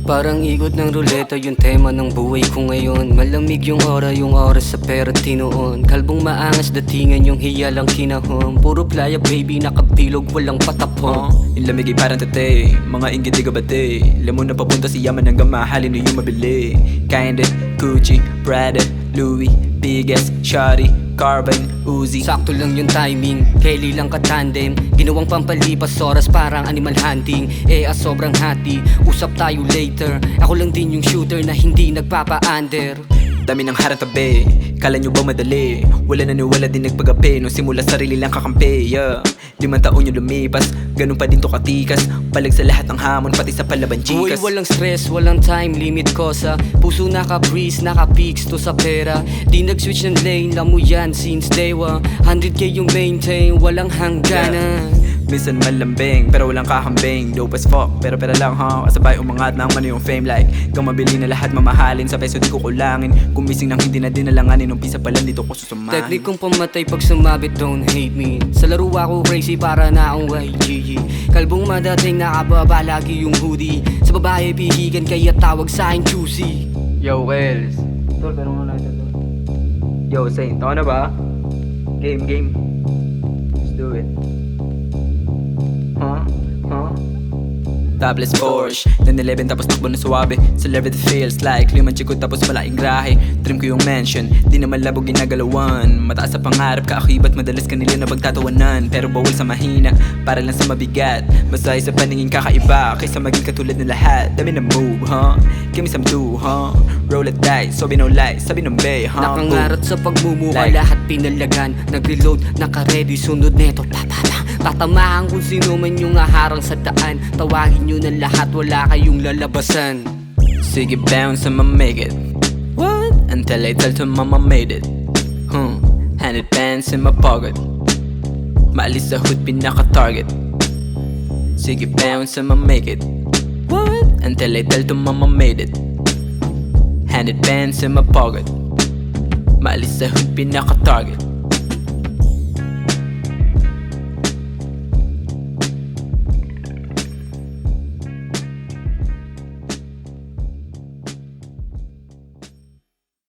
Parang ikot ng ruleta yung tema ng buhay ko ngayon. Malamig yung oras sa pera tinoon. Kalbong maangas datingan yung hiya lang kinahon. Puro playa baby nakabilog walang patapon. Yung lamig ay parang tatay, mga inggit di gabate. Lemon na papunta sa yaman hanggang mahalin na yung mabili. Kinda, Gucci, Prada, Louis, Biggest, Shawty, Carbon, Uzi. Sakto lang yung timing, Kelly lang katandem. Ginawang pampalipas oras parang animal hunting. Sobrang hati, usap tayo later. Ako lang din yung shooter na hindi nagpapa-under. Dami ng harang tabi, kala nyo ba madali? Wala naniwala din nagpagapi, nung simula sarili lang kakampi, yeah. 5 taon yung lumipas, ganun pa din to katikas. Balag sa lahat ng hamon, pati sa palaban chikas. Uy, walang stress, walang time limit ko sa puso naka-breeze, naka-peaks to sa pera. Di nag-switch ng lane, lamo yan since day one. 100k yung maintain, walang hangganan. Minsan malambing, pero walang kahambing. Dope as fuck, pero lang ha. Kasabay umangat ng mano yung fame like kang mabili na lahat mamahalin. Sa peso di ko kulangin. Gumising nang hindi na dinalanganin. Umpisa pa lang dito ko susamahin. Teknikong pamatay pag sumabit, don't hate me. Sa laro ako crazy para na akong YGG. Kalbong madating nakababa lagi yung hoodie. Sa babae pihigan kaya tawag sa akin juicy. Yo, Wells. Tol, pero nga lang ito. Yo, Saint, tao na ba? Game. Let's do it. Topless Porsche 911 tapos takbo na suwabe. Celebrity feels like Liman chiko tapos malaking grahe. Dream ko yung mansion, di naman labo ginagalawan. Mataas sa pangarap, kaakibat madalas kanila na pagtatawanan. Pero bawal sa mahina, para lang sa mabigat. Masaya sa paningin kakaiba, kaysa maging katulad ng lahat. Dami na move, huh? Give me some do, huh? Roll a dice, sabi no lies, sabi no bay, huh? Nakangarat sa pagmumuka, Like, lahat pinalagan. Nag-reload, naka-ready, sunod neto, tatamaan kung sino man yung aharang sa daan. Tawagin nyo na lahat, wala kayong lalabasan. Sige bounce, I'ma make it. What? Until I tell to mama made it. 100 pants in my pocket. Maalis sa hood, pinaka-target. Sige bounce, I'ma make it. What? Until I tell to mama made it. 100 pants in my pocket. Maalis sa hood, pinaka-target.